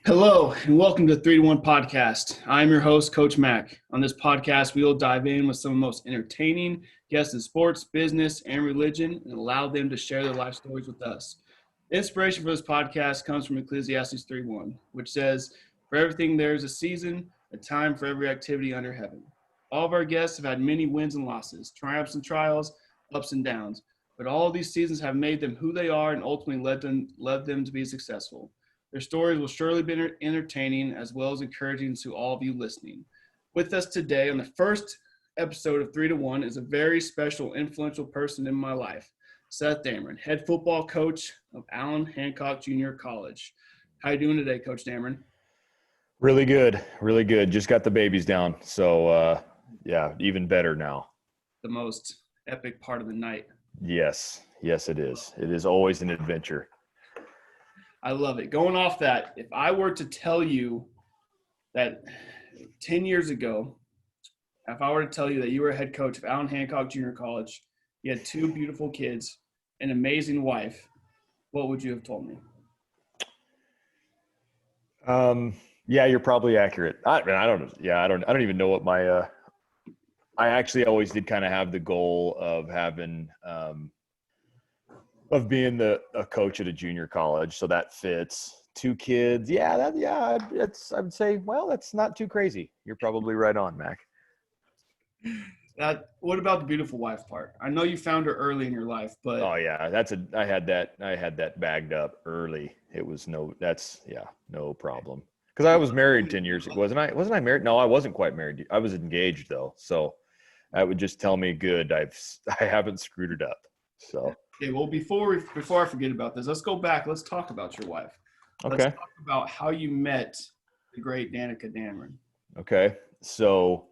Hello, and welcome to 3 to 1 Podcast. I'm your host, Coach Mack. On this podcast, we will dive in with some of the most entertaining guests in sports, business, and religion and allow them to share their life stories with us. The inspiration for this podcast comes from Ecclesiastes 3:1, which says, "For everything there is a season, a time for every activity under heaven." All of our guests have had many wins and losses, triumphs and trials, ups and downs, but all of these seasons have made them who they are and ultimately led them to be successful. Their stories will surely be entertaining as well as encouraging to all of you listening. With us today on the first episode of 3 to 1 is a very special, influential person in my life, Seth Damron, head football coach of Allan, Hancock Junior College. How you doing today, Coach Damron? Really good, really good. Just got the babies down. So, yeah, even better now. The most epic part of the night. Yes, it is. It is always an adventure. I love it. Going off that, if I were to tell you that 10 years ago, if I were to tell you that you were a head coach of Allan Hancock Junior College, you had 2 beautiful kids, an amazing wife, what would you have told me? Yeah, you're probably accurate. I don't even know what my, I actually always did kind of have the goal of having, of being a coach at a junior college. So that fits. 2 kids. I would say, well, that's not too crazy. You're probably right on, Mac. What about the beautiful wife part? I know you found her early in your life, but Oh yeah, I had that bagged up early. It was no problem. Because I was married 10 years ago, wasn't I? Wasn't I married? No, I wasn't quite married. I was engaged though. So that would just tell me good. I haven't screwed it up. So okay, well, before I forget about this, let's go back. Let's talk about your wife. Let's okay. talk about how you met the great Danica Damron. Okay. So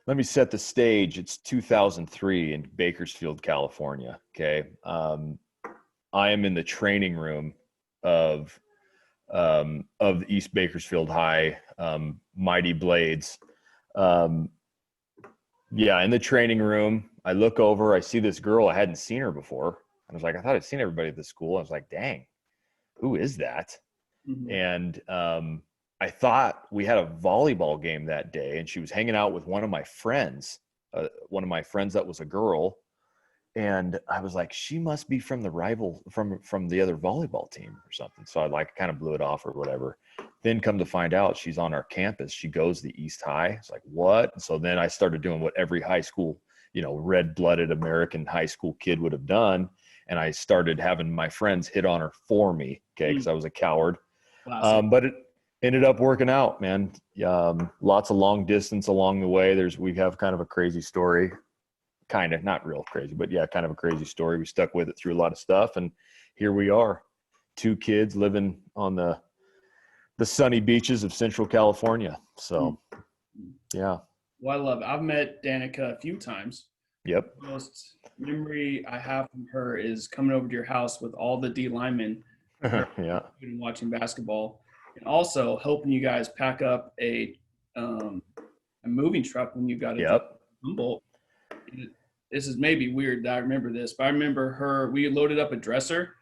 let me set the stage. It's 2003 in Bakersfield, California. Okay. I am in the training room of the East Bakersfield High Mighty Blades. In the training room, I look over, I see this girl. I hadn't seen her before. I was like, I thought I'd seen everybody at the school. I was like, dang, who is that? Mm-hmm. And I thought we had a volleyball game that day, and she was hanging out with one of my friends that was a girl. And I was like, she must be from the rival, from the other volleyball team or something. So I kind of blew it off or whatever. Then come to find out she's on our campus. She goes to East High. It's like, what? So then I started doing what every high school, red-blooded American high school kid would have done. And I started having my friends hit on her for me, okay, because I was a coward. But it ended up working out, man. Lots of long distance along the way. We have kind of a crazy story. Kind of, not real crazy, but yeah, kind of a crazy story. We stuck with it through a lot of stuff, and here we are, 2 kids living on the sunny beaches of Central California. So, yeah. Well, I love it. I've met Danica a few times. Yep. The most memory I have from her is coming over to your house with all the D linemen Yeah. and watching basketball, and also helping you guys pack up a moving truck when you got it. Yep. Humboldt. This is maybe weird that I remember this, but I remember we loaded up a dresser.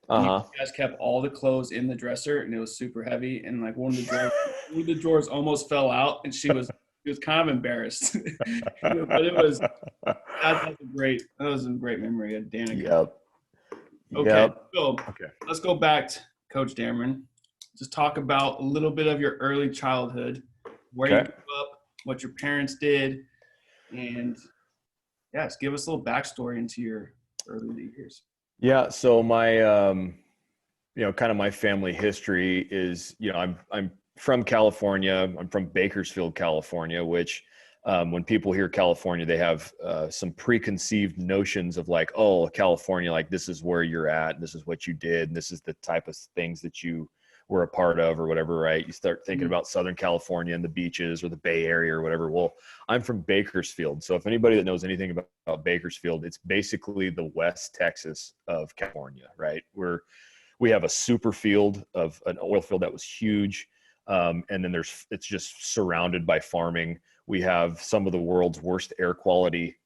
And you guys kept all the clothes in the dresser, and it was super heavy. And like one of the drawers almost fell out, and she was kind of embarrassed. But that was a great memory of Danica. Yep. Okay, Yep. so let's go back to Coach Damron. Just talk about a little bit of your early childhood, where you grew up, what your parents did, and just give us a little backstory into your early years. Yeah. So my, kind of my family history is, I'm from California. I'm from Bakersfield, California, which when people hear California, they have some preconceived notions of like, oh, California, like this is where you're at, and this is what you did, and this is the type of things that you were a part of or whatever, right? You start thinking about Southern California and the beaches or the Bay Area or whatever. Well, I'm from Bakersfield. So if anybody that knows anything about Bakersfield, it's basically the West Texas of California, right? We have a super field of an oil field that was huge. And then it's just surrounded by farming. We have some of the world's worst air quality.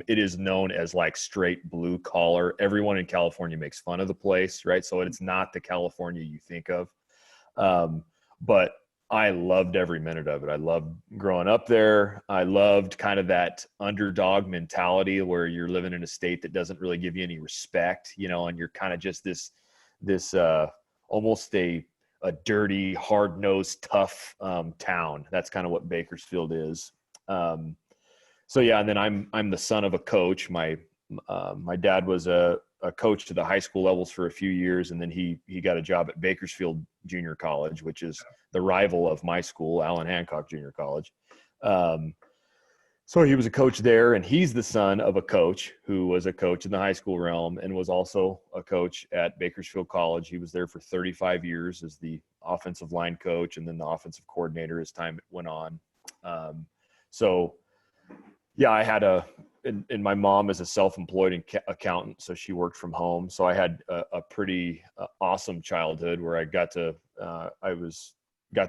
It is known as like straight blue collar. Everyone in California makes fun of the place, right? So it's not the California you think of. but I loved every minute of it. I loved growing up there. I loved kind of that underdog mentality where you're living in a state that doesn't really give you any respect, and you're kind of just this almost a dirty, hard-nosed, tough town. That's kind of what Bakersfield is. So yeah, and then I'm the son of a coach. My dad was a coach to the high school levels for a few years, and then he got a job at Bakersfield Junior College, which is the rival of my school, Allan Hancock Junior College. So he was a coach there, and he's the son of a coach who was a coach in the high school realm and was also a coach at Bakersfield College. He was there for 35 years as the offensive line coach and then the offensive coordinator as time went on. So yeah, I had and my mom is a self-employed accountant, so she worked from home. So I had a pretty awesome childhood where I got to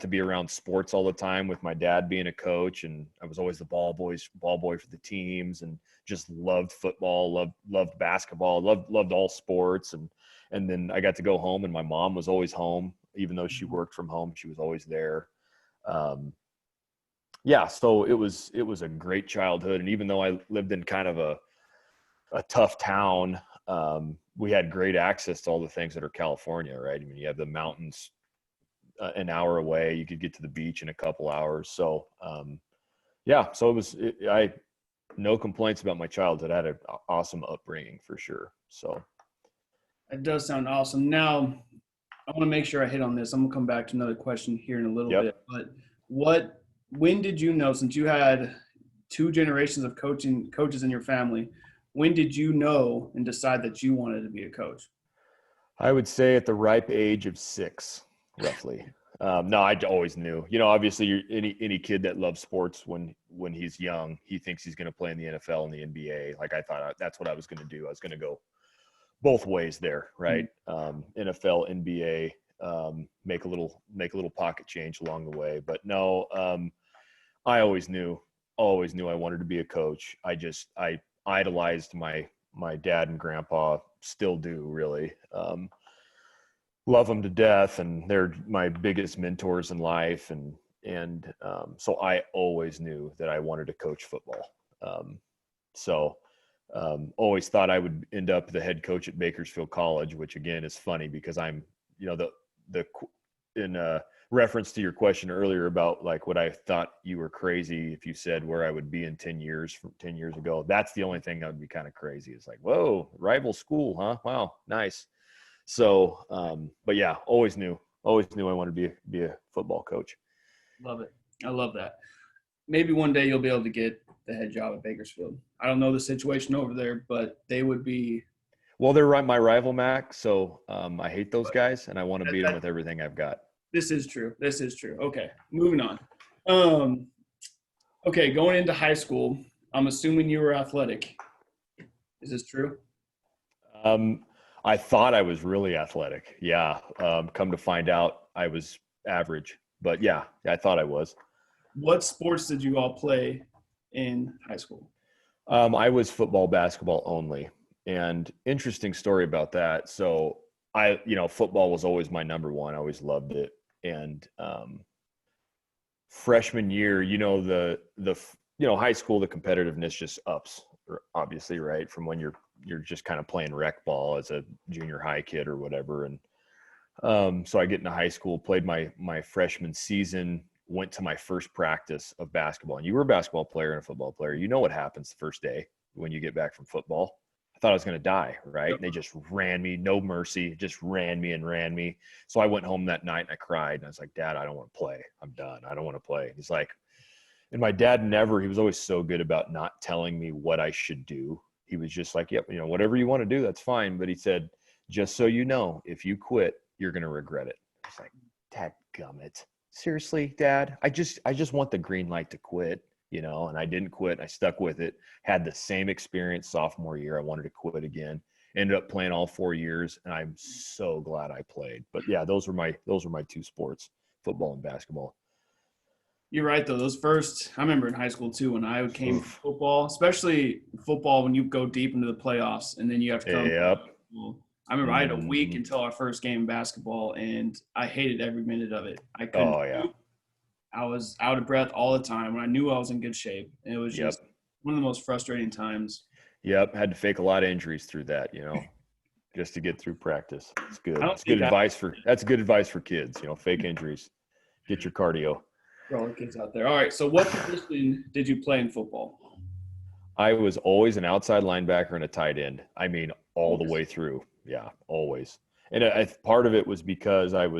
be around sports all the time with my dad being a coach, and I was always the ball boy for the teams, and just loved football, loved basketball, loved all sports, and then I got to go home, and my mom was always home, even though she worked from home, she was always there. Yeah, so it was a great childhood, and even though I lived in kind of a tough town, we had great access to all the things that are California, right? I mean, you have the mountains an hour away. You could get to the beach in a couple hours. So, yeah, so I no complaints about my childhood. I had an awesome upbringing for sure. So It does sound awesome. Now, I want to make sure I hit on this. I'm gonna come back to another question here in a little bit. But when did you know, since you had two generations of coaches in your family, when did you know and decide that you wanted to be a coach? I would say at the ripe age of 6, roughly. No, I always knew. Obviously, any kid that loves sports when he's young, he thinks he's going to play in the NFL and the NBA. Like I thought that's what I was going to do. I was going to go both ways there, right? NFL, NBA, make a little pocket change along the way. But no, I always knew I wanted to be a coach. I idolized my dad and grandpa, still do really. Love them to death, and they're my biggest mentors in life. And so I always knew that I wanted to coach football. Always thought I would end up the head coach at Bakersfield College, which again is funny because I'm, in reference to your question earlier about like what I thought you were crazy if you said where I would be in 10 years from 10 years ago. That's the only thing that would be kind of crazy. It's like, whoa, rival school, huh? Wow, nice. So, but yeah, always knew I wanted to be a football coach. Love it. I love that. Maybe one day you'll be able to get the head job at Bakersfield. I don't know the situation over there, but they would be. Well, they're my rival, Mac. So I hate those guys, and I want to beat them with everything I've got. This is true. Okay, moving on. Okay, going into high school, I'm assuming you were athletic. Is this true? I thought I was really athletic. Yeah. Come to find out I was average, but yeah, I thought I was. What sports did you all play in high school? I was football, basketball only. And interesting story about that. So football was always my number one. I always loved it. And freshman year, high school, the competitiveness just ups, obviously, right? From when you're just kind of playing rec ball as a junior high kid or whatever. And so I get into high school, played my freshman season, went to my first practice of basketball. And you were a basketball player and a football player. You know what happens the first day when you get back from football. I thought I was going to die, right? And they just ran me, no mercy, just ran me. So I went home that night and I cried. And I was like, Dad, I don't want to play. I'm done. I don't want to play. He's like, and my dad he was always so good about not telling me what I should do. He was just like, yep, whatever you want to do, that's fine. But he said, just so you know, if you quit, you're going to regret it. I was like, dadgummit. Seriously, Dad? I just want the green light to quit, and I didn't quit. I stuck with it. Had the same experience sophomore year. I wanted to quit again. Ended up playing all 4 years, and I'm so glad I played. But yeah, those were my two sports, football and basketball. You're right, though. I remember in high school, too, when I came from football, especially football when you go deep into the playoffs and then you have to come. Yep. I remember I had a week Mhm. until our first game in basketball, and I hated every minute of it. I couldn't Oh yeah. shoot. I was out of breath all the time when I knew I was in good shape. And it was Yep. just one of the most frustrating times. Yep. Had to fake a lot of injuries through that, just to get through practice. It's I good. don't It's good think I advice that's good advice for kids, fake injuries. Get your cardio. for all the kids out there. All right. So, what position did you play in football? I was always an outside linebacker and a tight end. I mean, all the Always. way through. Yeah, always. And part of it was because it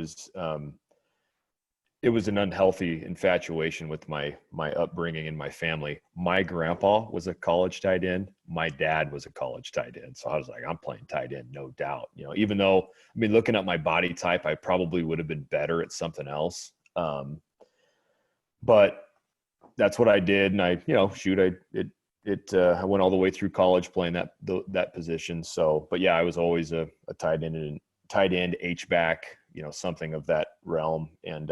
was an unhealthy infatuation with my upbringing and my family. My grandpa was a college tight end. My dad was a college tight end. So I was like, I'm playing tight end, no doubt. Even though, looking at my body type, I probably would have been better at something else. But that's what I did. And I went all the way through college playing that position. So, but yeah, I was always a tight end, H-back, something of that realm. And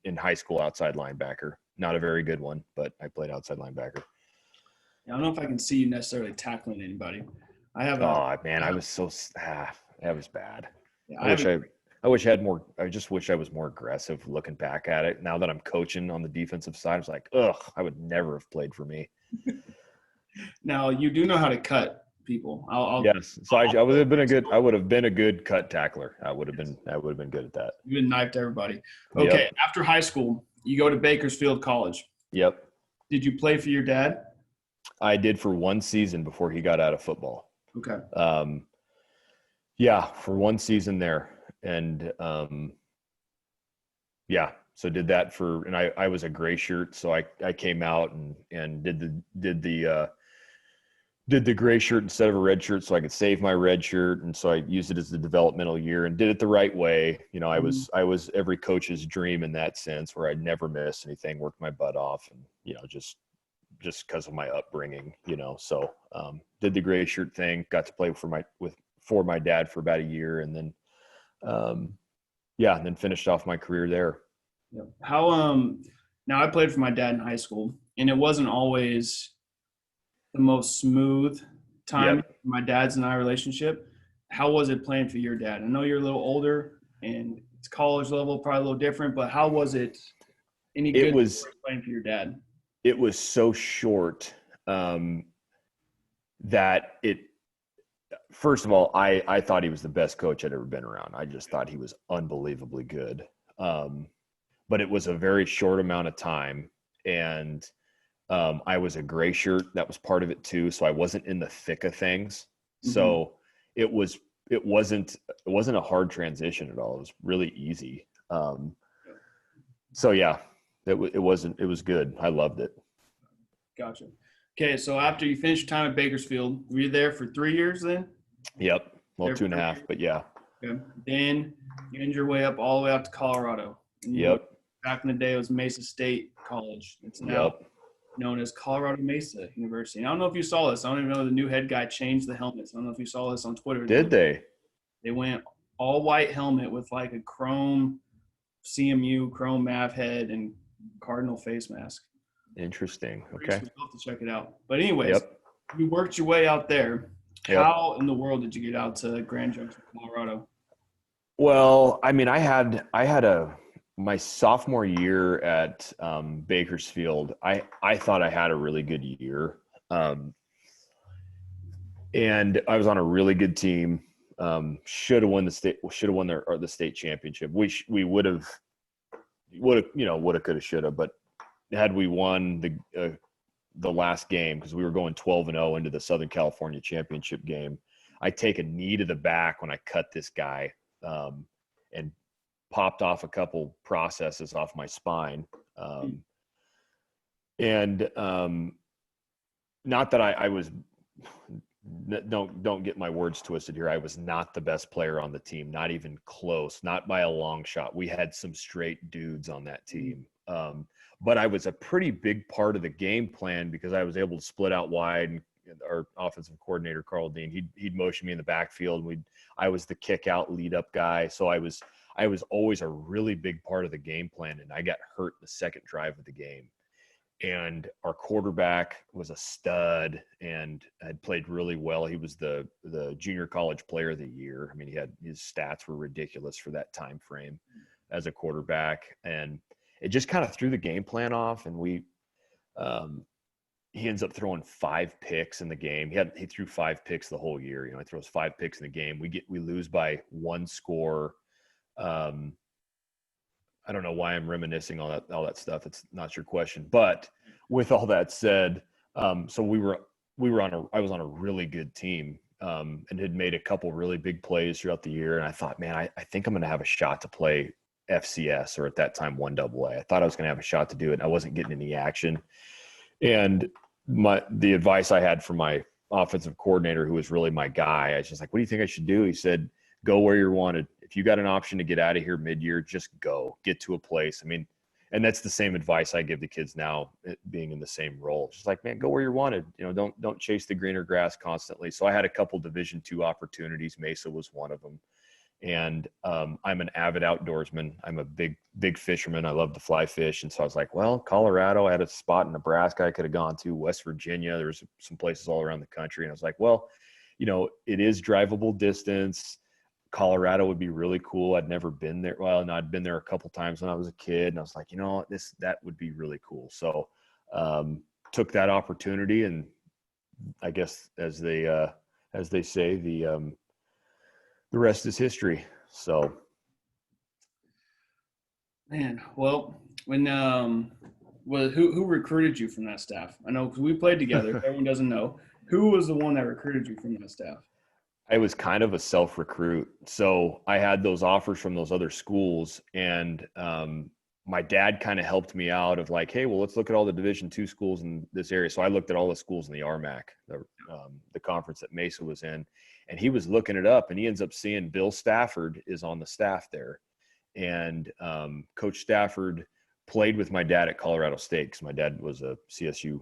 in high school, outside linebacker, not a very good one, but I played outside linebacker. I don't know if I can see you necessarily tackling anybody. I have a, Oh man, that was bad. yeah, I wish I had more. I just wish I was more aggressive looking back at it. Now that I'm coaching on the defensive side, I was like, ugh, I would never have played for me. now you do know how to cut people. Yes. So I would have been a good cut tackler. I would have been good at that. You've been knifed everybody. Okay. Yep. After high school, you go to Bakersfield College. Yep. Did you play for your dad? I did for one season before he got out of football. Okay. Yeah, for one season there. And yeah, so did that and I was a gray shirt, so I came out and did the gray shirt instead of a red shirt so I could save my red shirt. And so I used it as the developmental year and did it the right way. I was every coach's dream in that sense, where I'd never miss anything, worked my butt off, and, just because of my upbringing, so did the gray shirt thing, got to play for my dad for about a year. And then, and then finished off my career there. Yeah. Now I played for my dad in high school, and it wasn't always the most smooth time Yep. in my dad's and I relationship. How was it playing for your dad? I know you're a little older and it's college level, probably a little different, but how was it? Any good playing for your dad? It was so short that first of all, I thought he was the best coach I'd ever been around. I just thought he was unbelievably good. But it was a very short amount of time. And I was a gray shirt. That was part of it too. So I wasn't in the thick of things. Mm-hmm. So it wasn't a hard transition at all. It was really easy. So yeah, it was good. I loved it. Gotcha. Okay. So after you finished your time at Bakersfield, were you there for 3 years then? Yep. Well, 2.5, but yeah. Okay. Then you ended your way up all the way out to Colorado. Yep. Back in the day, it was Mesa State College. It's now known as Colorado Mesa University. And I don't know if you saw this. I don't even know the new head guy changed the helmets. I don't know if you saw this on Twitter. Did they? They went all white helmet with like a chrome CMU, chrome Mav head, and Cardinal face mask. Interesting. Okay. We'll have to check it out. But anyways, you worked your way out there. How in the world did you get out to Grand Junction, Colorado? Well, I had my sophomore year at Bakersfield. I thought I had a really good year, and I was on a really good team. Should have won the state championship. We would have, could have, should have. But had we won the last game, because we were going 12-0 into the Southern California championship game, I take a knee to the back when I cut this guy, and popped off a couple processes off my spine. Not that I was, don't get my words twisted here. I was not the best player on the team, not even close, not by a long shot. We had some straight dudes on that team. But I was a pretty big part of the game plan, because I was able to split out wide, and our offensive coordinator, Carl Dean, he'd motion me in the backfield. I was the kick out lead up guy. So I was always a really big part of the game plan, and I got hurt the second drive of the game. and our quarterback was a stud and had played really well. He was the junior college player of the year. I mean, his stats were ridiculous for that time frame as a quarterback, and it just kind of threw the game plan off. And he ends up throwing 5 picks in the game. He threw 5 picks the whole year. He throws 5 picks in the game. We lose by 1 score. I don't know why I'm reminiscing all that stuff. It's not your question, but with all that said, so I was on a really good team, and had made a couple really big plays throughout the year. And I thought, man, I think I'm going to have a shot to play FCS, or at that time 1AA. I thought I was going to have a shot to do it. And I wasn't getting any action. And the advice I had from my offensive coordinator, who was really my guy, I was just like, what do you think I should do? He said, go where you're wanted. If you got an option to get out of here mid-year, just go. Get to a place. I mean, and that's the same advice I give the kids now, being in the same role. Just like, man, go where you're wanted. Don't chase the greener grass constantly. So I had a couple Division II opportunities. Mesa was one of them. And I'm an avid outdoorsman. I'm a big fisherman. I love to fly fish. And so I was like, well, Colorado, I had a spot in Nebraska I could have gone to, West Virginia. There was some places all around the country. And I was like, well, it is drivable distance. Colorado would be really cool. I'd never been there. Well, no, I'd been there a couple times when I was a kid, and I was like, that would be really cool. So took that opportunity, and I guess as they say, the rest is history. So, man, well, when who recruited you from that staff? I know because we played together. Everyone doesn't know who was the one that recruited you from that staff. I was kind of a self-recruit. So I had those offers from those other schools, and my dad kind of helped me out of like, hey, well, let's look at all the Division II schools in this area. So I looked at all the schools in the RMAC, the conference that Mesa was in, and he was looking it up, and he ends up seeing Bill Stafford is on the staff there. And Coach Stafford played with my dad at Colorado State, because my dad was a CSU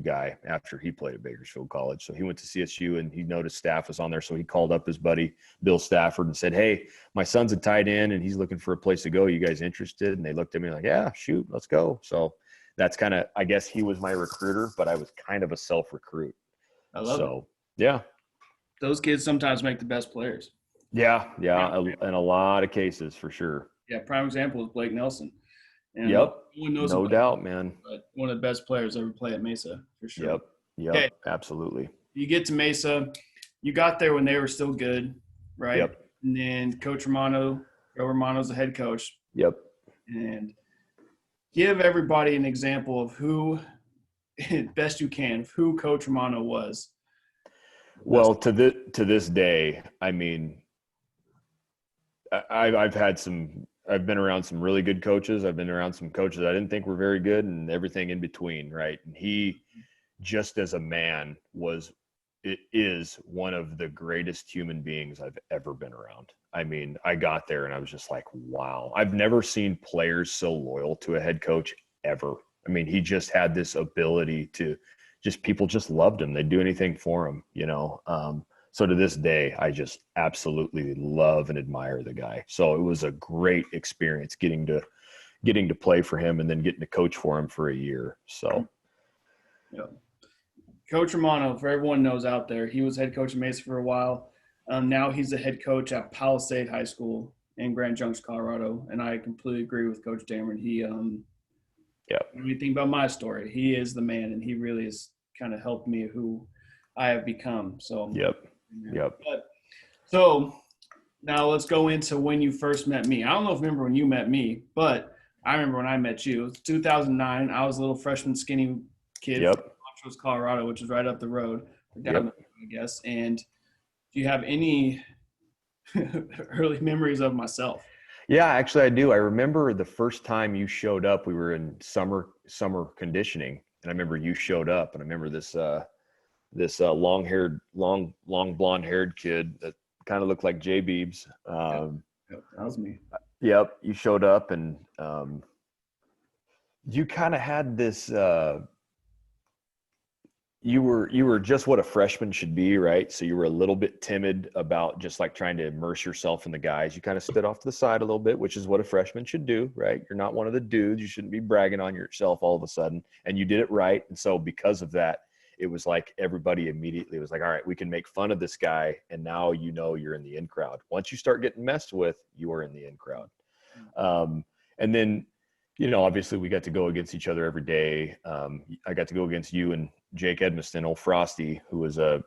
guy after he played at Bakersfield College. So he went to CSU, and he noticed Staff was on there. So he called up his buddy, Bill Stafford, and said, hey, my son's a tight end and he's looking for a place to go. You guys interested? And they looked at me like, yeah, shoot, let's go. So that's kind of, I guess he was my recruiter, but I was kind of a self-recruit. I love it. Yeah. Those kids sometimes make the best players. Yeah. In a lot of cases, for sure. Yeah. Prime example is Blake Nelson. And yep. No doubt, man. But one of the best players ever play at Mesa, for sure. Yep. Okay. Absolutely. You get to Mesa. You got there when they were still good, right? Yep. And then Joe Romano's the head coach. Yep. And give everybody an example of who, best you can, of who Coach Romano was. Well, to this day, I mean, I've been around some really good coaches. I've been around some coaches I didn't think were very good, and everything in between, right? And he, just as a man, is one of the greatest human beings I've ever been around. I mean, I got there and I was just like, wow. I've never seen players so loyal to a head coach ever. I mean, he just had this ability to people just loved him. They'd do anything for him, So to this day, I just absolutely love and admire the guy. So it was a great experience getting to play for him and then getting to coach for him for a year. So, yeah. Coach Romano, for everyone knows out there, he was head coach at Mesa for a while. Now he's the head coach at Palisade High School in Grand Junction, Colorado. And I completely agree with Coach Damron. He, when you think about my story, he is the man, and he really has kind of helped me who I have become. So, Yep. So now let's go into when you first met me. I don't know if you remember when you met me, but I remember when I met you. It was 2009. I was a little freshman skinny kid from Montrose, Colorado, which is right up the road, down the road, I guess. And do you have any early memories of myself? Yeah, actually I do. I remember the first time you showed up, we were in summer conditioning, and I remember you showed up, and I remember this long blonde-haired kid that kind of looked like Jay Beebs. That was me. Yep, you showed up, and you kind of had this you were just what a freshman should be, right? So you were a little bit timid about just like trying to immerse yourself in the guys. You kind of stood off to the side a little bit, which is what a freshman should do, right? You're not one of the dudes. You shouldn't be bragging on yourself all of a sudden. And you did it right. And so because of that, it was like everybody immediately was like, all right, we can make fun of this guy. And now you're in the in crowd. Once you start getting messed with, you are in the in crowd. And then, obviously we got to go against each other every day. I got to go against you and Jake Edmiston, old Frosty, who was an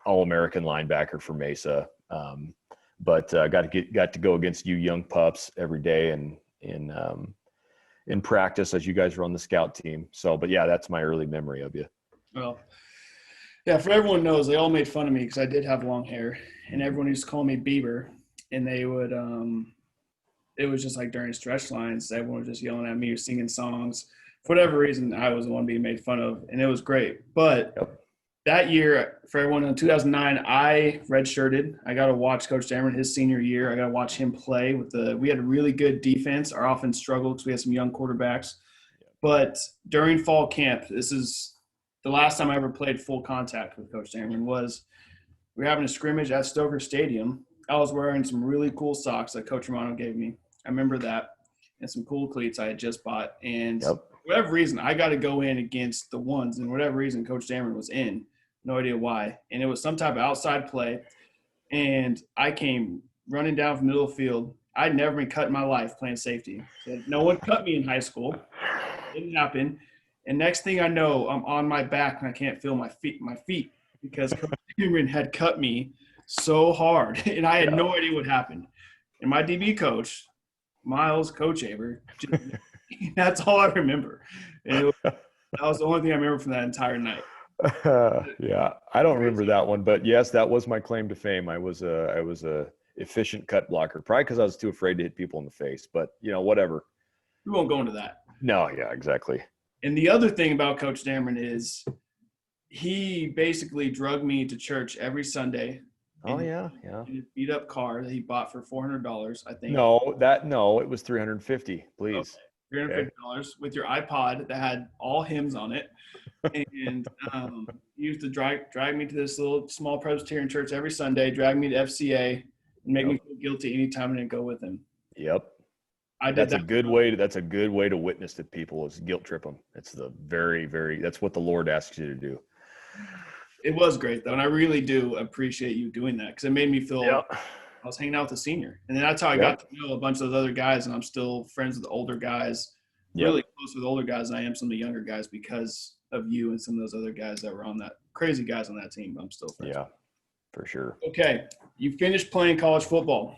All-American linebacker for Mesa. But got to go against you young pups every day and in practice as you guys were on the scout team. So, but yeah, that's my early memory of you. Well, yeah, for everyone knows, they all made fun of me because I did have long hair, and everyone used to call me Bieber, and they would it was just like during stretch lines, everyone was just yelling at me or singing songs. For whatever reason, I was the one being made fun of, and it was great. But that year, for everyone in 2009, I redshirted. I got to watch Coach Damron his senior year. I got to watch him play we had a really good defense. Our offense struggled because we had some young quarterbacks. But during fall camp, this is the last time I ever played full contact with Coach Damron. We were having a scrimmage at Stoker Stadium. I was wearing some really cool socks that Coach Romano gave me. I remember that, and some cool cleats I had just bought. And for whatever reason, I got to go in against the ones. And whatever reason, Coach Damron was in. No idea why. And it was some type of outside play. And I came running down from the middle of the field. I'd never been cut in my life playing safety. No one cut me in high school. It didn't happen. And next thing I know, I'm on my back and I can't feel my feet because Coach Damron had cut me so hard. And I had no idea what happened. And my DB coach, Miles Coachaver, that's all I remember. And that was the only thing I remember from that entire night. Yeah, I don't remember that one, but yes, that was my claim to fame. I was a efficient cut blocker, probably because I was too afraid to hit people in the face. But whatever. We won't go into that. No, yeah, exactly. And the other thing about Coach Damron is he basically drugged me to church every Sunday. Oh yeah. In a beat up car that he bought for $400, I think. No, it was $350. Please. Okay. $350 with your iPod that had all hymns on it. And he used to drag me to this little small Presbyterian church every Sunday, drag me to FCA, and make me feel guilty anytime I didn't go with him. Yep. That's a good way to witness to people, is guilt trip them. It's that's what the Lord asks you to do. It was great though, and I really do appreciate you doing that because it made me feel I was hanging out with a senior, and then that's how I got to know a bunch of those other guys, and I'm still friends with the older guys. Really close with older guys than I am some of the younger guys because of you and some of those other guys that were on that crazy guys on that team. But I'm still friends. Yeah, for sure. Okay, you finished playing college football.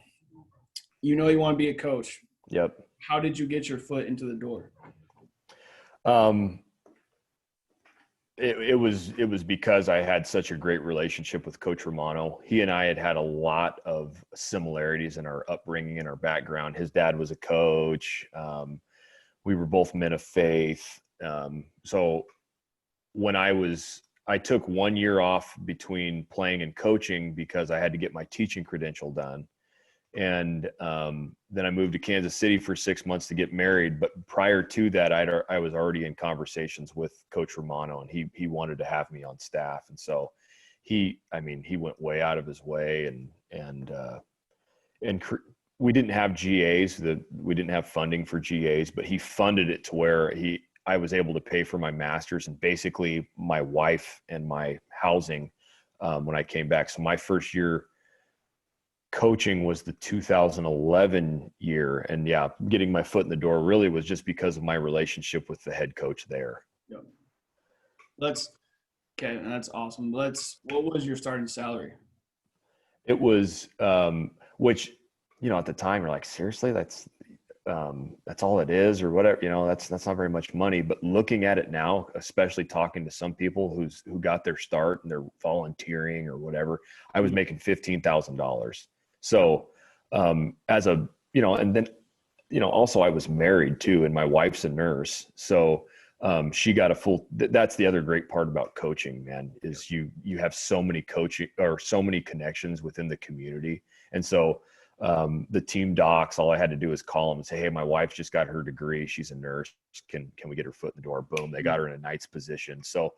You want to be a coach. Yep. How did you get your foot into the door? It was because I had such a great relationship with Coach Romano. He and I had a lot of similarities in our upbringing and our background. His dad was a coach. We were both men of faith. So when I took 1 year off between playing and coaching because I had to get my teaching credential done. And then I moved to Kansas City for 6 months to get married. But prior to that, I was already in conversations with Coach Romano, and he wanted to have me on staff. And so he went way out of his way, and we didn't have GAs. We didn't have funding for GAs, but he funded it to where I was able to pay for my master's and basically my wife and my housing when I came back. So my first year coaching was the 2011 year. And getting my foot in the door really was just because of my relationship with the head coach there. Yep. That's awesome. What was your starting salary? It was, which, at the time you're like, seriously, that's all it is or whatever, that's not very much money. But looking at it now, especially talking to some people who got their start and they're volunteering or whatever, I was making $15,000. So, and then, also I was married too, and my wife's a nurse. So, she got that's the other great part about coaching, man, is you have so many coaching or so many connections within the community. And so, The team docs, all I had to do was call them and say, hey, my wife just got her degree. She's a nurse. Can we get her foot in the door? Boom. They got her in a night's position. So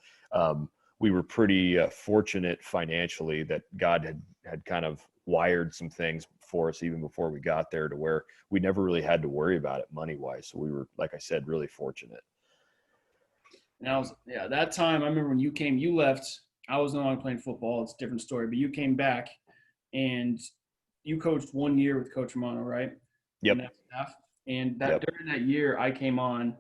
we were pretty fortunate financially that God had kind of wired some things for us even before we got there to where we never really had to worry about it money-wise. So we were, like I said, really fortunate. And that time I remember when you left, I was no longer playing football. It's a different story, but you came back and you coached 1 year with Coach Romano, right? Yep. And that staff. And during that year, I came on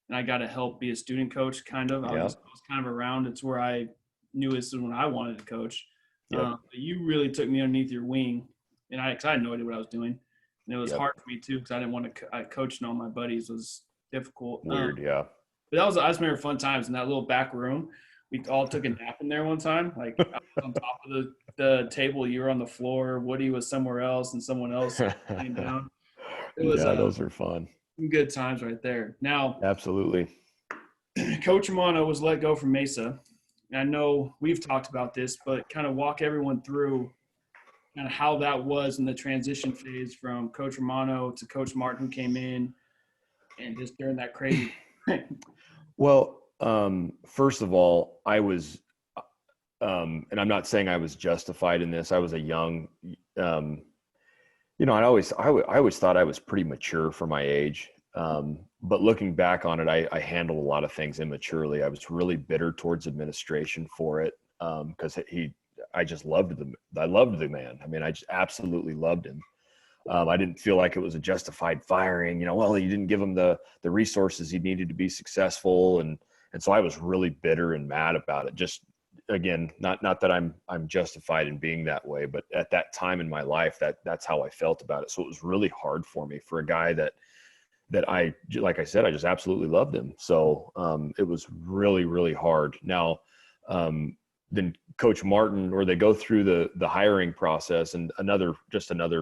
and I got to help be a student coach, kind of. I was kind of around. It's where I knew this is when I wanted to coach. Yep. But you really took me underneath your wing, and I had no idea what I was doing. And it was hard for me too because I didn't want to. Coaching all my buddies was difficult. Weird, yeah. But I just remember fun times in that little back room. We all took a nap in there one time. Like I was on top of the table, you were on the floor. Woody was somewhere else, and someone else laying down. It was those are fun. Good times right there. Now, absolutely. Coach Romano was let go from Mesa. And I know we've talked about this, but kind of walk everyone through kind of how that was in the transition phase from Coach Romano to Coach Martin, who came in, and just during that crazy. Well, first of all, I was, and I'm not saying I was justified in this. I was a young, I always thought I was pretty mature for my age. But looking back on it, I handled a lot of things immaturely. I was really bitter towards administration for it. Cause I just loved him. I loved the man. I mean, I just absolutely loved him. I didn't feel like it was a justified firing, well, he didn't give him the resources he needed to be successful. And so I was really bitter and mad about it. Just again, not that I'm justified in being that way, but at that time in my life, that's how I felt about it. So it was really hard for me for a guy that I, like I said, I just absolutely loved him. So it was really, really hard. Now, then Coach Martin, or they go through the hiring process, and another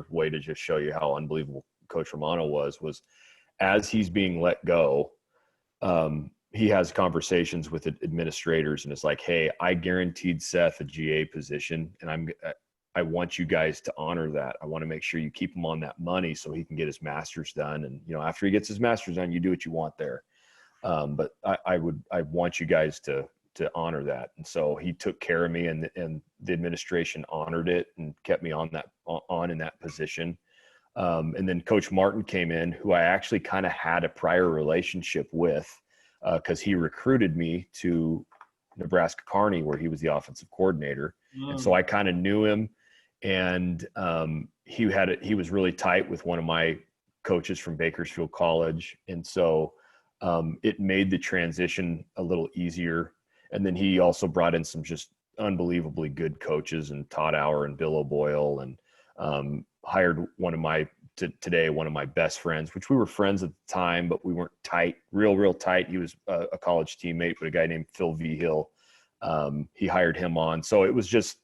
way to just show you how unbelievable Coach Romano was as he's being let go, he has conversations with administrators, and it's like, hey, I guaranteed Seth a GA position, and I want you guys to honor that. I want to make sure you keep him on that money so he can get his master's done. And, after he gets his master's done, you do what you want there. But I want you guys to honor that. And so he took care of me, and the administration honored it and kept me in that position. And then Coach Martin came in, who I actually kind of had a prior relationship with, because he recruited me to Nebraska Kearney, where he was the offensive coordinator. And so I kind of knew him, and he was really tight with one of my coaches from Bakersfield College. And so it made the transition a little easier. And then he also brought in some just unbelievably good coaches, and Todd Auer and Bill O'Boyle, and hired one of my best friends, which we were friends at the time, but we weren't tight, real tight. He was a college teammate, but a guy named Phil Vigil. He hired him on. So it was just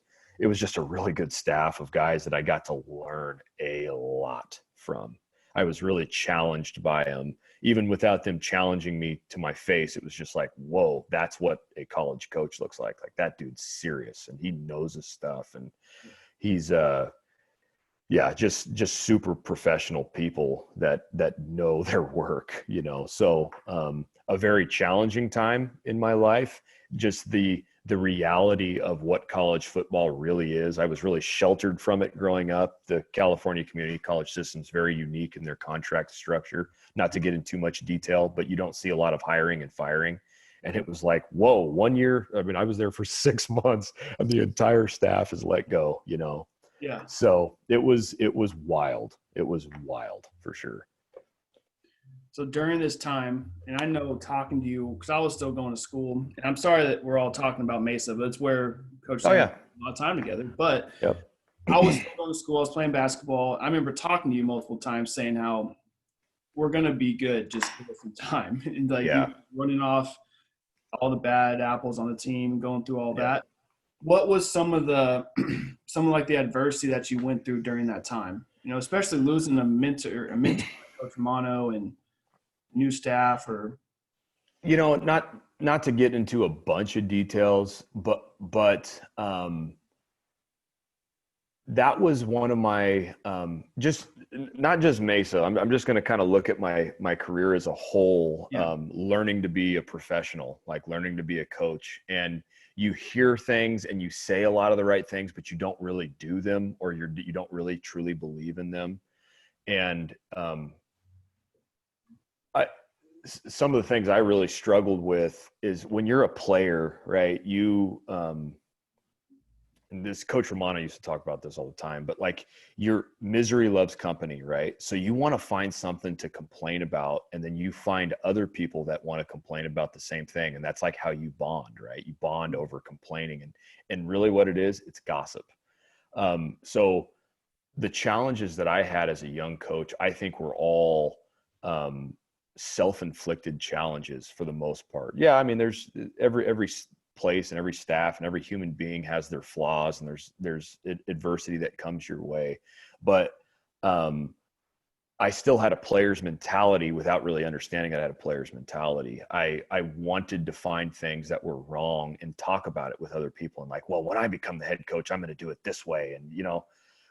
a really good staff of guys that I got to learn a lot from. I was really challenged by them. Even without them challenging me to my face, it was just like, whoa, that's what a college coach looks like. Like, that dude's serious and he knows his stuff. And he's, just super professional people that know their work, So a very challenging time in my life, just the reality of what college football really is. I was really sheltered from it growing up. The California community college system is very unique in their contract structure. Not to get into too much detail, but you don't see a lot of hiring and firing. And it was like, whoa, 1 year. I mean, I was there for 6 months and the entire staff is let go, Yeah. So it was wild. It was wild for sure. So during this time, and I know talking to you, because I was still going to school, and I'm sorry that we're all talking about Mesa, but it's where Coach spent a lot of time together. But I was still going to school. I was playing basketball. I remember talking to you multiple times saying how we're going to be good, just give us some time. And you running off all the bad apples on the team, going through all that. What was some of the adversity that you went through during that time? Especially losing a mentor like Coach Romano and new staff, or not to get into a bunch of details, but that was one of my, just not just Mesa. I'm just going to kind of look at my career as a whole, learning to be a professional, like learning to be a coach. And you hear things and you say a lot of the right things, but you don't really do them, or you don't really truly believe in them. And some of the things I really struggled with is when you're a player, right? And this Coach Romano used to talk about this all the time, but like your misery loves company, right? So you want to find something to complain about, and then you find other people that want to complain about the same thing. And that's like how you bond, right? You bond over complaining. And really what it is, it's gossip. So the challenges that I had as a young coach, I think were all self-inflicted challenges for the most part. Yeah, I mean, there's every place and every staff and every human being has their flaws, and there's adversity that comes your way. But I still had a player's mentality without really understanding I had a player's mentality. I wanted to find things that were wrong and talk about it with other people, and like, well, when I become the head coach, I'm going to do it this way. And,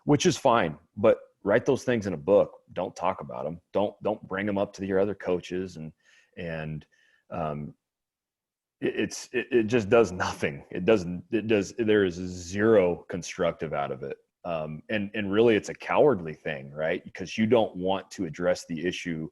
which is fine, but write those things in a book. Don't talk about them. Don't bring them up to your other coaches. It just does nothing. There is zero constructive out of it. And really it's a cowardly thing, right? Because you don't want to address the issue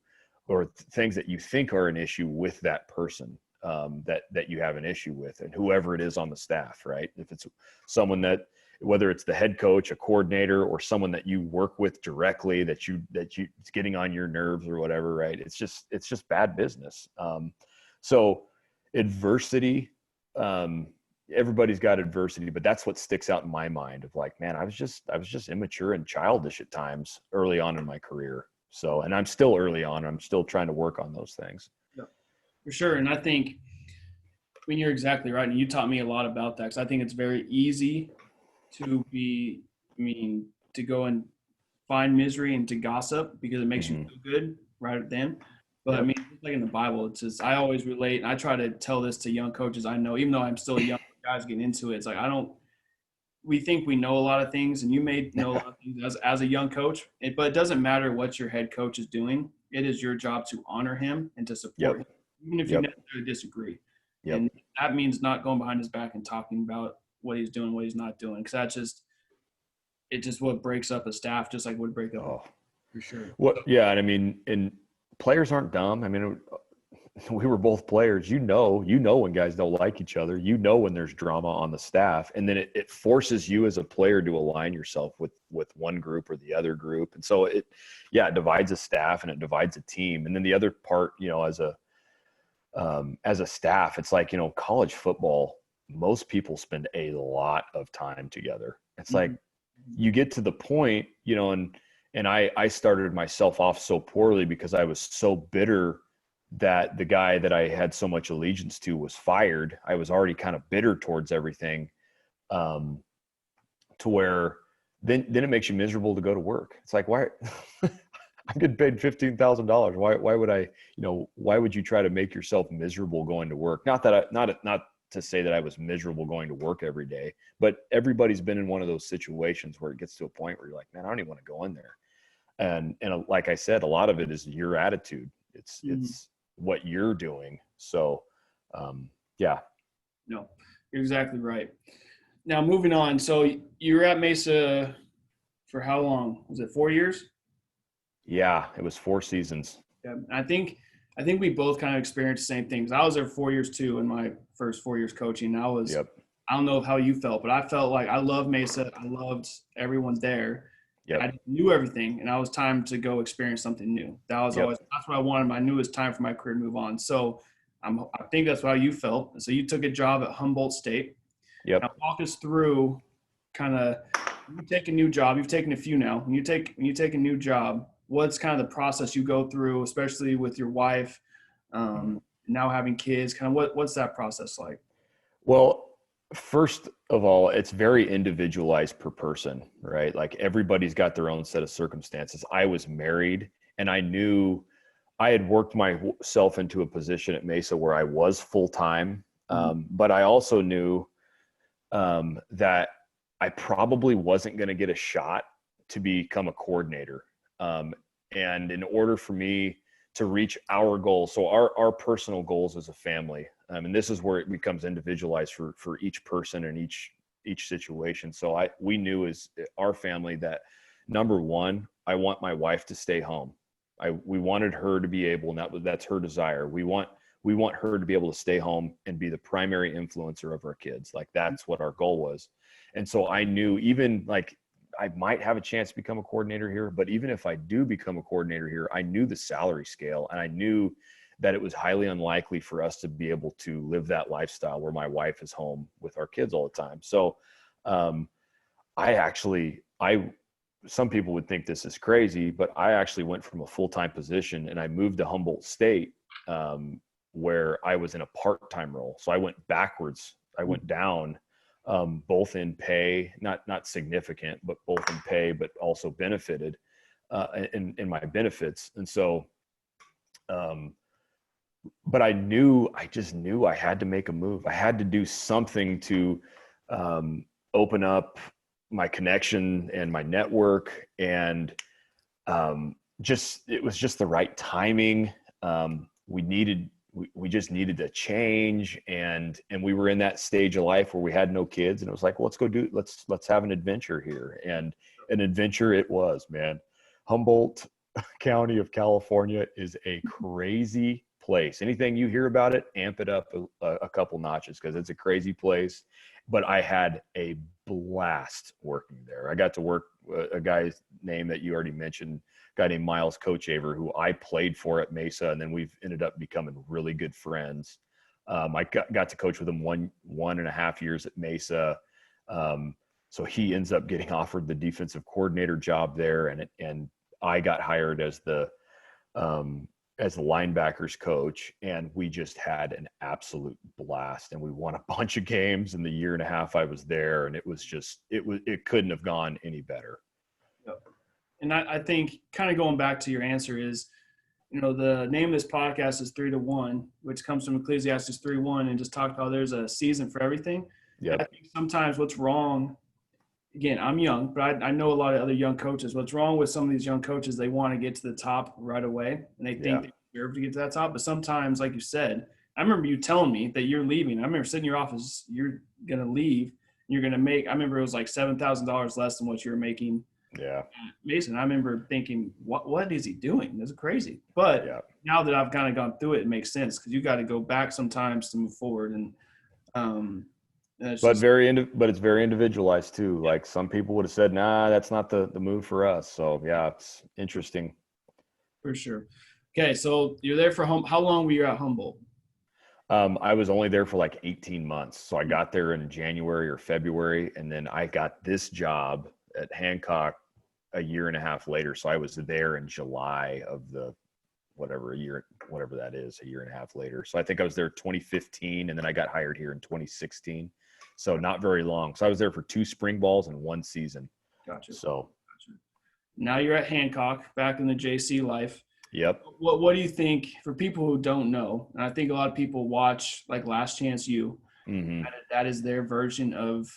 or things that you think are an issue with that person, that you have an issue with, and whoever it is on the staff, right? If it's someone whether it's the head coach, a coordinator, or someone that you work with directly, that it's getting on your nerves or whatever, right? It's just bad business. So adversity, everybody's got adversity, but that's what sticks out in my mind of like, man, I was just immature and childish at times early on in my career. So, and I'm still early on, I'm still trying to work on those things. Yeah, for sure. And I think, you're exactly right. And you taught me a lot about that, because I think it's very easy to to go and find misery and to gossip because it makes you feel good right then. But I mean, like in the Bible, it's just, I always relate, and I try to tell this to young coaches I know, even though I'm still a young guys getting into it. It's like, we think we know a lot of things, and you may know a lot of things as a young coach, but it doesn't matter what your head coach is doing. It is your job to honor him and to support him, even if you necessarily disagree. And that means not going behind his back and talking about what he's doing, what he's not doing, because it's just what breaks up a staff, just like would break up for sure. And I mean, and players aren't dumb. I mean, we were both players. You know when guys don't like each other. When there's drama on the staff, and then it forces you as a player to align yourself with one group or the other group, and so it divides a staff and it divides a team. And then the other part, as a staff, it's like, college football, most people spend a lot of time together. It's like you get to the point, and I started myself off so poorly because I was so bitter that the guy that I had so much allegiance to was fired. I was already kind of bitter towards everything, to where then it makes you miserable to go to work. It's like, why? I'm getting paid $15,000. Why would I, why would you try to make yourself miserable going to work? Not to say that I was miserable going to work every day, but everybody's been in one of those situations where it gets to a point where you're like, man, I don't even want to go in there. And like I said, a lot of it is your attitude. It's what you're doing. So, No, you're exactly right. Now, moving on. So you were at Mesa for how long? Was it 4 years? Yeah, it was 4 seasons. Yeah, I think we both kind of experienced the same things. I was there 4 years too in my first 4 years coaching. I don't know how you felt, but I felt like I loved Mesa. I loved everyone there. Yep. I knew everything, and it was time to go experience something new. That's what I wanted. I knew it was time for my career to move on. So I think that's how you felt. So you took a job at Humboldt State. Yep. Now walk us through kind of, you take a new job. You've taken a few now. When you take a new job, what's kind of the process you go through, especially with your wife, now having kids? Kind of what's that process like? Well, first of all, it's very individualized per person, right? Like everybody's got their own set of circumstances. I was married, and I knew I had worked myself into a position at Mesa where I was full-time. But I also knew that I probably wasn't going to get a shot to become a coordinator. And in order for me to reach our goals, so our personal goals as a family, and this is where it becomes individualized for each person and each situation. So we knew as our family that, number one, I want my wife to stay home. We wanted her to be able, and that's her desire. We want her to be able to stay home and be the primary influencer of our kids. Like, that's what our goal was. And so I knew, even like, I might have a chance to become a coordinator here, but even if I do become a coordinator here, I knew the salary scale, and I knew that it was highly unlikely for us to be able to live that lifestyle where my wife is home with our kids all the time. So some people would think this is crazy, but I actually went from a full-time position and I moved to Humboldt State, where I was in a part-time role. So I went backwards. I went down, both in pay, not significant, but both in pay, but also benefited in my benefits. And so, but I just knew I had to make a move. I had to do something to open up my connection and my network. And it was just the right timing. We just needed to change, and we were in that stage of life where we had no kids, and it was like, well, let's have an adventure here. And an adventure it was, man. Humboldt County of California is a crazy place. Anything you hear about it, amp it up a couple notches, because it's a crazy place. But I had a blast working there. I got to work a guy's name that you already mentioned, guy named Miles Coachaver, who I played for at Mesa, and then we've ended up becoming really good friends. I got to coach with him 1.5 years at Mesa. So he ends up getting offered the defensive coordinator job there, and I got hired as the linebackers coach, and we just had an absolute blast, and we won a bunch of games in the 1.5 years I was there, and it couldn't have gone any better. Yep. And I think, kind of going back to your answer, is, the name of this podcast is 3 to 1, which comes from Ecclesiastes 3:1, and just talk about there's a season for everything. Yep. I think sometimes what's wrong, again, I'm young, but I know a lot of other young coaches. What's wrong with some of these young coaches, they want to get to the top right away, and they think they deserve to get to that top. But sometimes, like you said, I remember you telling me that you're leaving. I remember sitting in your office, you're going to leave, and you're going to make – I remember it was like $7,000 less than what you were making. Yeah. Mason, I remember thinking, what is he doing? This is crazy. But now that I've kind of gone through it, it makes sense, because you got to go back sometimes to move forward. And it's very individualized too. Yeah. Like, some people would have said, nah, that's not the move for us. So yeah, it's interesting. For sure. Okay. So you're there for how long were you at Humboldt? I was only there for like 18 months. So I got there in January or February, and then I got this job at Hancock a 1.5 years later. So I was there in July of whatever that is, a 1.5 years later. So I think I was there 2015, and then I got hired here in 2016. So not very long. So I was there for 2 spring balls and 1 season. Gotcha. So now you're at Hancock, back in the JC life. Yep. What do you think, for people who don't know, and I think a lot of people watch like Last Chance U, mm-hmm. that is their version of,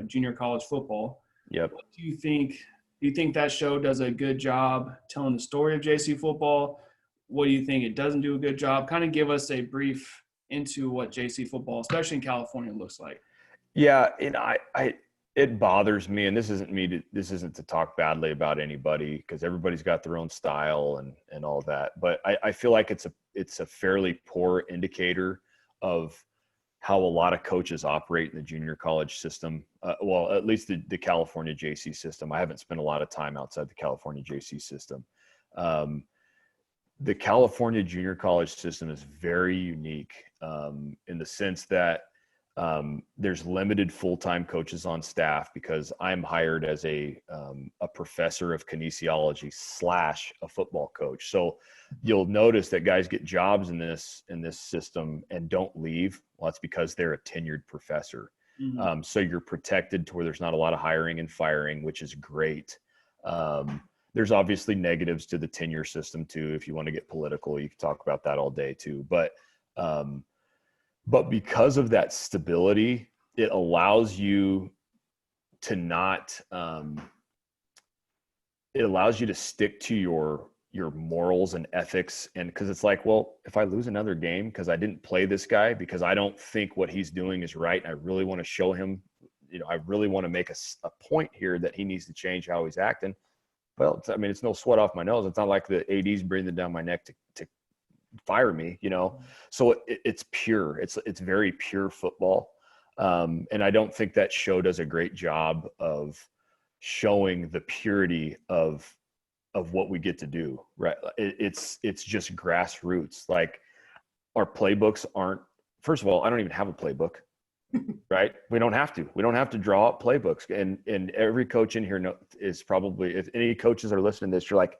junior college football. Yep. What do you think? Do you think that show does a good job telling the story of JC football? What do you think it doesn't do a good job? Kind of give us a brief into what JC football, especially in California, looks like. Yeah, and it bothers me, and this isn't to talk badly about anybody, because everybody's got their own style and all that. But I feel like it's a fairly poor indicator of how a lot of coaches operate in the junior college system. Well, at least the California JC system. I haven't spent a lot of time outside the California JC system. The California junior college system is very unique in the sense that there's limited full-time coaches on staff, because I'm hired as a professor of kinesiology / a football coach. So you'll notice that guys get jobs in this system and don't leave. Well, that's because they're a tenured professor. Mm-hmm. So you're protected to where there's not a lot of hiring and firing, which is great. There's obviously negatives to the tenure system too. If you want to get political, you can talk about that all day too. But because of that stability, it allows you to not, it allows you to stick to your morals and ethics. And because it's like, well, if I lose another game because I didn't play this guy because I don't think what he's doing is right, and I really want to show him, I really want to make a point here that he needs to change how he's acting. Well, it's no sweat off my nose. It's not like the AD's breathing down my neck to fire me, So it's pure. It's very pure football. And I don't think that show does a great job of showing the purity of what we get to do, right? It's just grassroots. Like, our playbooks aren't, first of all, I don't even have a playbook, right? We don't have to draw up playbooks. And every coach in here is probably, if any coaches are listening to this, you're like,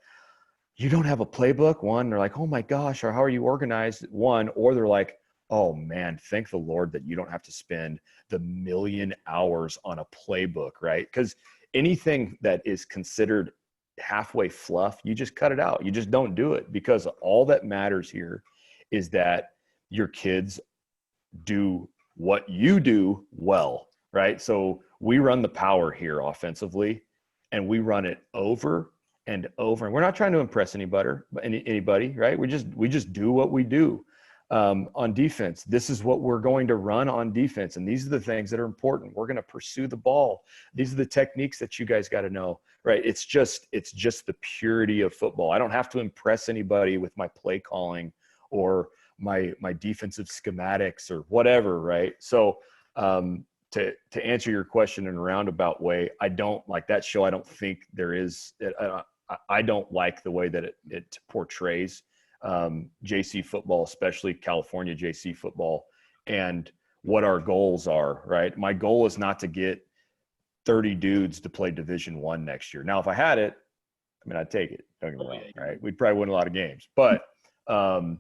you don't have a playbook? One, they're like, oh my gosh, or how are you organized? One, or they're like, oh man, thank the Lord that you don't have to spend the million hours on a playbook, right? Because anything that is considered halfway fluff, you just cut it out. You just don't do it, because all that matters here is that your kids do what you do well, right? So we run the power here offensively, and we run it over and over. And we're not trying to impress anybody, right? We just do what we do. On defense, this is what we're going to run on defense. And these are the things that are important. We're going to pursue the ball. These are the techniques that you guys got to know, right? It's just the purity of football. I don't have to impress anybody with my play calling or my defensive schematics or whatever, right? So to answer your question in a roundabout way, I don't like that show. I don't think there is. I don't like the way that it portrays JC football, especially California JC football, and what our goals are, right? My goal is not to get 30 dudes to play Division I next year. Now, if I had it, I'd take it. Don't get me wrong, right? We'd probably win a lot of games. But the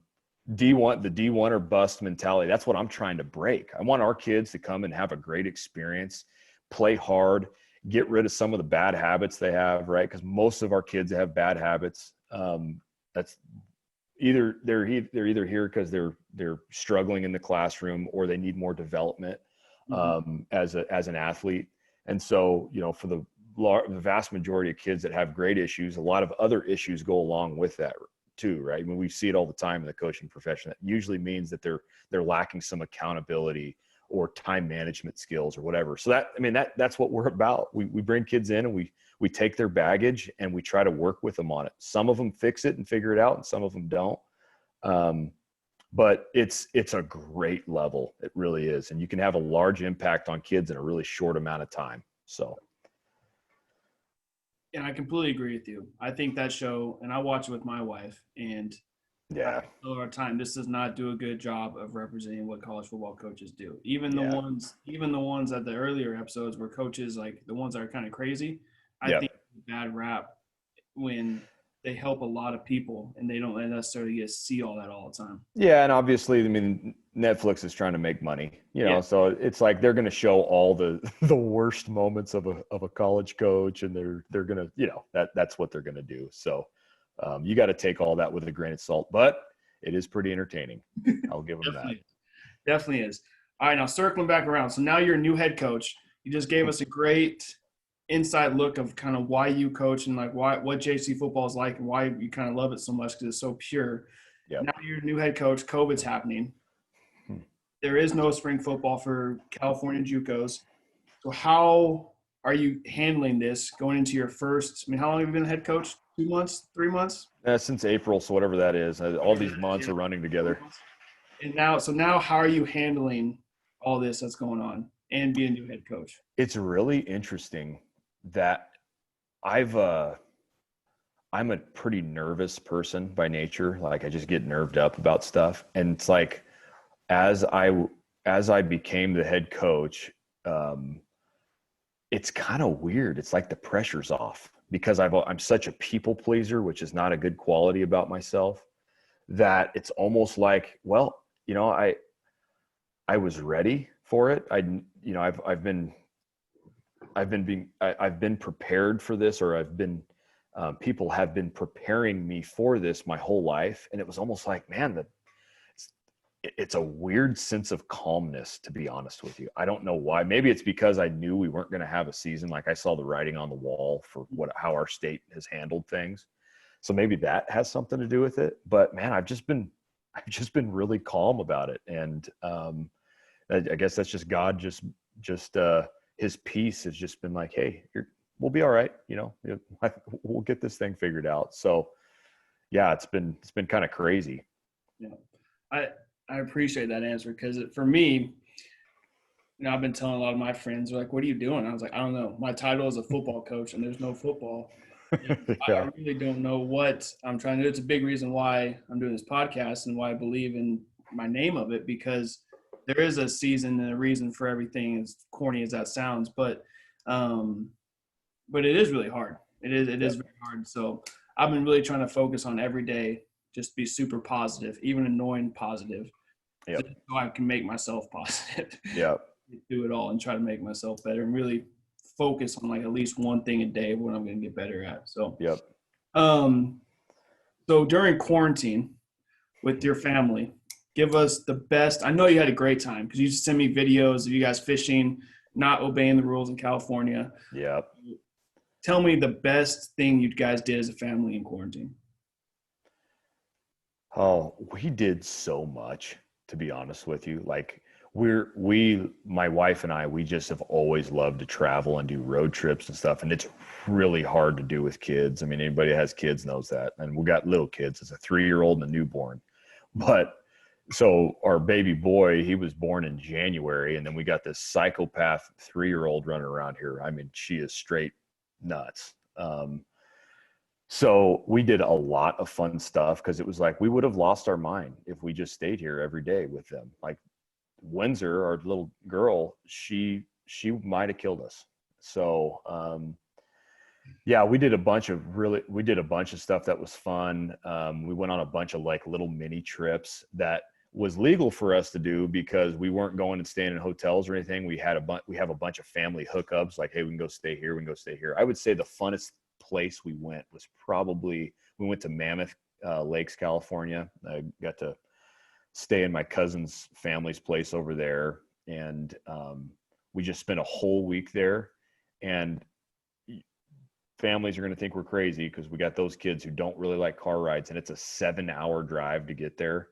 D1 or bust mentality, that's what I'm trying to break. I want our kids to come and have a great experience, play hard, get rid of some of the bad habits they have, right? Because most of our kids have bad habits. That's either they're either here because they're struggling in the classroom, or they need more development as an athlete. And so, for the vast majority of kids that have great issues, a lot of other issues go along with that too, right? We see it all the time in the coaching profession. That usually means that they're lacking some accountability or time management skills or whatever. So that's what we're about. We bring kids in, and we take their baggage and we try to work with them on it. Some of them fix it and figure it out, and some of them don't. But it's a great level. It really is. And you can have a large impact on kids in a really short amount of time. So. And I completely agree with you. I think that show, and I watch it with my wife, and all our time, this does not do a good job of representing what college football coaches do. Even the ones at the earlier episodes where coaches, like the ones that are kind of crazy, I think it's a bad rap when they help a lot of people and they don't necessarily get to see all that all the time. Yeah, and obviously, Netflix is trying to make money, so it's like they're going to show all the worst moments of a college coach, and they're going to, that's what they're going to do. So you got to take all that with a grain of salt, but it is pretty entertaining. I'll give them that. Definitely is. All right, now circling back around. So now you're a new head coach. You just gave us a great inside look of kind of why you coach and like what JC football is like and why you kind of love it so much because it's so pure. Yep. Now you're a new head coach. COVID's happening. There is no spring football for California JUCOs. So how are you handling this going into your first? How long have you been head coach? 2 months? 3 months? Since April, so whatever that is. All these months are running together. And now how are you handling all this that's going on and being a new head coach? It's really interesting that I'm a pretty nervous person by nature. Like, I just get nerved up about stuff. And it's like, as I became the head coach, it's kind of weird. It's like the pressure's off because I'm such a people pleaser, which is not a good quality about myself, that it's almost like, well, I was ready for it. I've been prepared for this, or people have been preparing me for this my whole life. And it was almost like, man, it's a weird sense of calmness, to be honest with you. I don't know why. Maybe it's because I knew we weren't going to have a season. Like I saw the writing on the wall for how our state has handled things. So maybe that has something to do with it. But man, I've just been really calm about it. And I guess that's just God, just his peace has just been like, hey, we'll be all right. We'll get this thing figured out. So yeah, it's been kind of crazy. Yeah. I appreciate that answer, because for me, I've been telling a lot of my friends, they're like, what are you doing? I was like, I don't know. My title is a football coach, and there's no football. Yeah. I really don't know what I'm trying to do. It's a big reason why I'm doing this podcast and why I believe in my name of it, because there is a season and a reason for everything, as corny as that sounds. But it is really hard. It is very hard. So I've been really trying to focus on every day, just be super positive, even annoying positive. Yep. So I can make myself positive. Yeah. Do it all and try to make myself better and really focus on like at least one thing a day what I'm going to get better at. So, yep. So during quarantine with your family, give us the best. I know you had a great time because you just sent me videos of you guys fishing, not obeying the rules in California. Yep. Tell me the best thing you guys did as a family in quarantine. Oh, we did so much, to be honest with you. Like my wife and I, we just have always loved to travel and do road trips and stuff. And it's really hard to do with kids. I mean, anybody that has kids knows that. And we got little kids. It's a 3-year-old and a newborn. But so our baby boy, he was born in January. And then we got this psychopath 3-year-old running around here. I mean, she is straight nuts. So we did a lot of fun stuff because it was like we would have lost our mind if we just stayed here every day with them. Like Windsor, our little girl, she might have killed us. So yeah, we did a bunch of stuff that was fun. We went on a bunch of like little mini trips that was legal for us to do because we weren't going and staying in hotels or anything. We have a bunch of family hookups, like, hey, we can go stay here, we can go stay here. I would say the funnest place we went was we went to Mammoth Lakes, California. I got to stay in my cousin's family's place over there, and we just spent a whole week there. And families are going to think we're crazy because we got those kids who don't really like car rides, and it's a 7-hour drive to get there.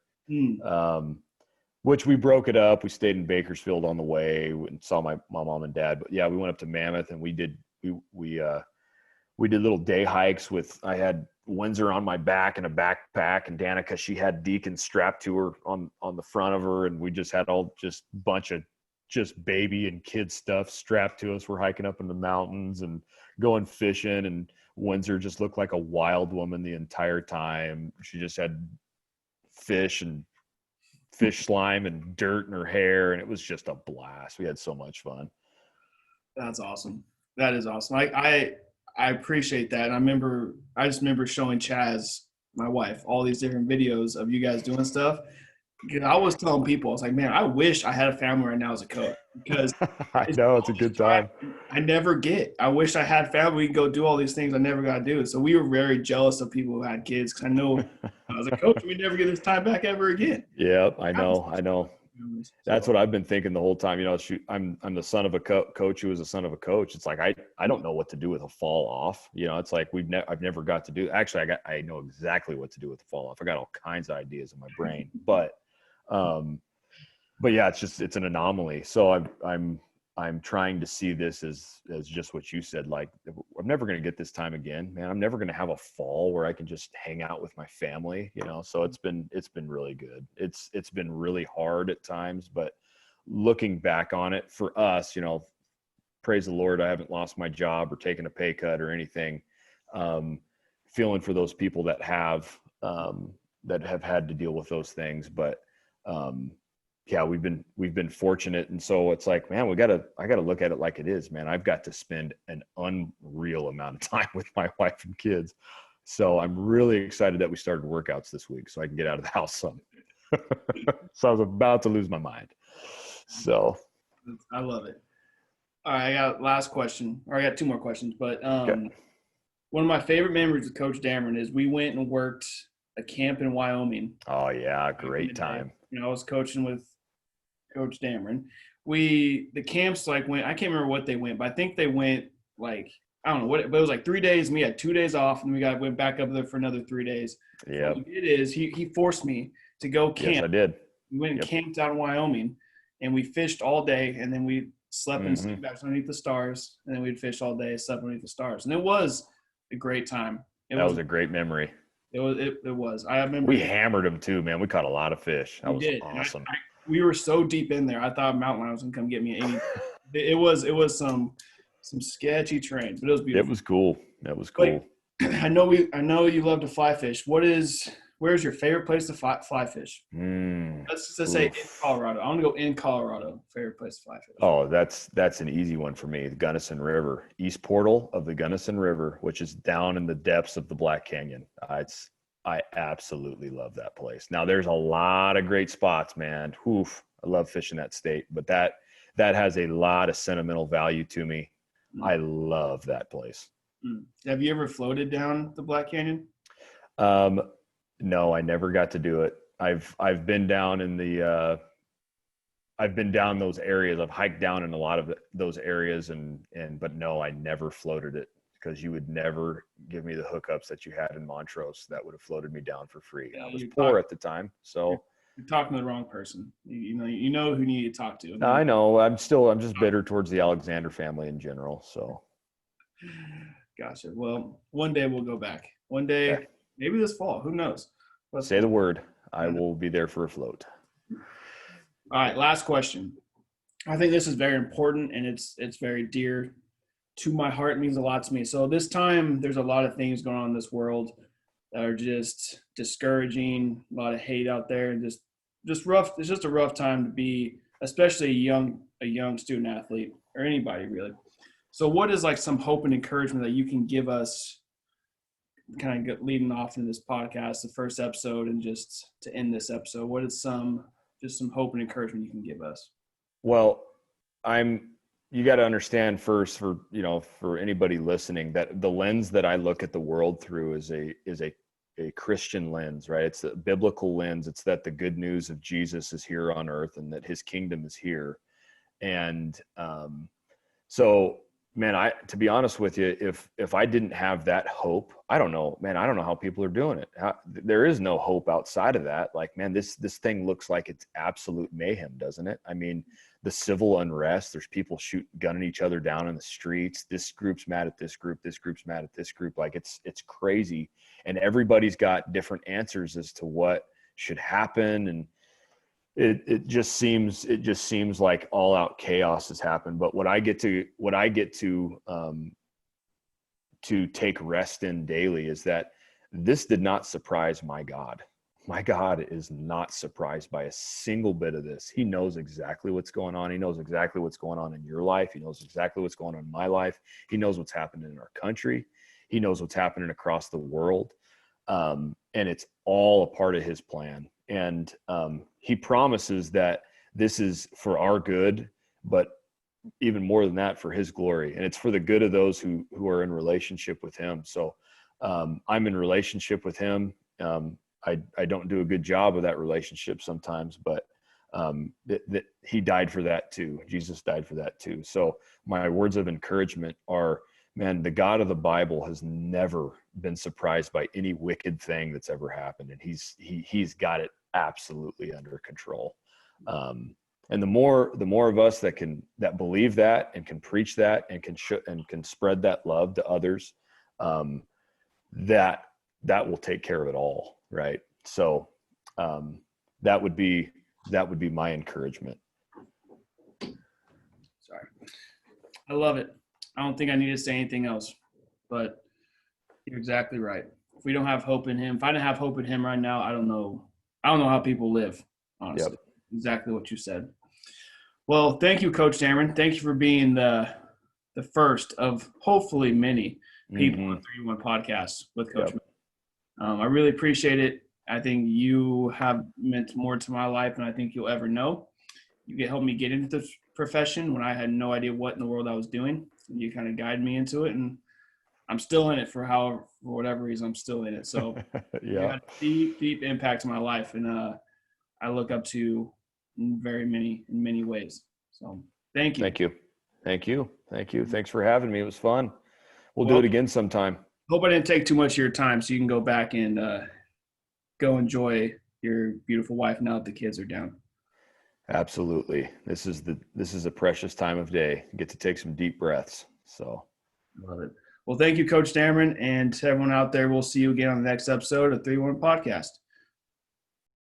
Which we broke it up. We stayed in Bakersfield on the way and saw my mom and dad. But yeah, we went up to Mammoth, and we did little day hikes I had Windsor on my back in a backpack, and Danica, she had Deacon strapped to her on the front of her. And we just had just bunch of just baby and kid stuff strapped to us. We're hiking up in the mountains and going fishing, and Windsor just looked like a wild woman the entire time. She just had fish slime and dirt in her hair, and it was just a blast. We had so much fun. That's awesome. That is awesome. I appreciate that. And I just remember showing Chaz, my wife, all these different videos of you guys doing stuff. Because I was telling people, I was like, man, I wish I had a family right now as a coach, because I know it's a good time. I never get. I wish I had family. We can go do all these things I never got to do. So we were very jealous of people who had kids, because I know as a coach, we never get this time back ever again. Yeah, I know. That's what I've been thinking the whole time. Shoot, I'm the son of a coach who was a son of a coach. It's like I don't know what to do with a fall off. It's like I've never got to do. Actually, I know exactly what to do with the fall off. I got all kinds of ideas in my brain, but yeah, it's an anomaly. So I'm trying to see this as just what you said. Like, I'm never going to get this time again, man. I'm never going to have a fall where I can just hang out with my family, so it's been really good. It's been really hard at times, but looking back on it for us, praise the Lord, I haven't lost my job or taken a pay cut or anything. Feeling for those people that have had to deal with those things, but yeah, we've been fortunate. And so it's like, man, I gotta look at it like it is, man. I've got to spend an unreal amount of time with my wife and kids. So I'm really excited that we started workouts this week so I can get out of the house some. So I was about to lose my mind. So I love it. All right, I got last question, or I got 2 more questions, but okay. One of my favorite memories with Coach Damron is we went and worked a camp in Wyoming. Oh yeah, Back in the great day. time. I was coaching with Coach Damron. The camps went. I can't remember what they went, but I think they went I don't know what, but it was 3 days. And we had 2 days off, and went back up there for another 3 days. So what Yep. he did is he forced me to go Yes, camp. I did. We went and Yep. camped out in Wyoming, and we fished all day, and then we slept in Mm-hmm. sleep underneath the stars, and then we'd fish all day, slept underneath the stars, and it was a great time. That was a great memory. It was. I remember We hammered them too, man. We caught a lot of fish. That we was did. awesome. We were so deep in there. I thought a mountain lion was gonna come get me. It was some sketchy terrain, but it was beautiful. It was cool. That was cool. But I know you love to fly fish. Where's your favorite place to fly fish? Let's just say in Colorado. I want to go in Colorado. Favorite place to fly fish. Oh, that's an easy one for me. The Gunnison River, East Portal of the Gunnison River, which is down in the depths of the Black Canyon. I absolutely love that place. Now, there's a lot of great spots, man. Oof, I love fishing that state, but that has a lot of sentimental value to me. I love that place. Have you ever floated down the Black Canyon? No, I never got to do it. I've been down in the I've been down those areas. I've hiked down in a lot of those areas, but no, I never floated it, because you would never give me the hookups that you had in Montrose that would have floated me down for free. I was poor at the time, so you're talking to the wrong person. You know who you need to talk to. I know. I'm just bitter towards the Alexander family in general. So, gotcha. Well, one day we'll go back. One day, okay. Maybe this fall. Who knows? Say the word. I will be there for a float. All right, last question. I think this is very important, and it's very dear to my heart. It means a lot to me. So this time, there's a lot of things going on in this world that are just discouraging. A lot of hate out there, and just rough. It's just a rough time to be, especially a young student athlete, or anybody really. So what is some hope and encouragement that you can give us, kind of leading off into this podcast, the first episode, and just to end this episode? What is some hope and encouragement you can give us? Well, you got to understand first, for anybody listening, that the lens that I look at the world through is a Christian lens, right? It's a biblical lens. It's that the good news of Jesus is here on earth and that his kingdom is here. And so, man, to be honest with you, if I didn't have that hope, I don't know how people are doing it. There is no hope outside of that. Man, this thing looks like it's absolute mayhem, doesn't it? I mean, the civil unrest, there's people gunning each other down in the streets. This group's mad at this group. This group's mad at this group. It's crazy. And everybody's got different answers as to what should happen. And it just seems like all out chaos has happened. But what I get to take rest in daily is that this did not surprise my God. My God is not surprised by a single bit of this. He knows exactly what's going on. He knows exactly what's going on in your life. He knows exactly what's going on in my life. He knows what's happening in our country. He knows what's happening across the world. And it's all a part of his plan. And he promises that this is for our good, but even more than that, for his glory. And it's for the good of those who are in relationship with him. So I'm in relationship with him. I don't do a good job of that relationship sometimes, but he died for that too. Jesus died for that too. So my words of encouragement are, man, the God of the Bible has never been surprised by any wicked thing that's ever happened. And he's got it absolutely under control. And the more of us that believe that and can preach that and can spread that love to others, that will take care of it all. Right. So, that would be my encouragement. Sorry. I love it. I don't think I need to say anything else, but you're exactly right. If we don't have hope in him, if I didn't have hope in him right now, I don't know how people live, honestly. Yep. Exactly what you said. Well, thank you, Coach Damron. Thank you for being the first of hopefully many people on 3-1 podcasts with Coach. Yep. I really appreciate it. I think you have meant more to my life than I think you'll ever know. You helped me get into this profession when I had no idea what in the world I was doing. You kind of guided me into it, and I'm still in it for whatever reason, I'm still in it. So you Yeah. had a deep impact in my life. And I look up to in many ways. So thank you. Thank you. Thank you. Thank you. Thanks for having me. It was fun. We'll do Well, it again sometime. hope I didn't take too much of your time so you can go back and go enjoy your beautiful wife now that the kids are down. Absolutely. This is a precious time of day. You get to take some deep breaths. So Love it. Well, thank you, Coach Damron, and to everyone out there. We'll see you again on the next episode of 3-1 Podcast.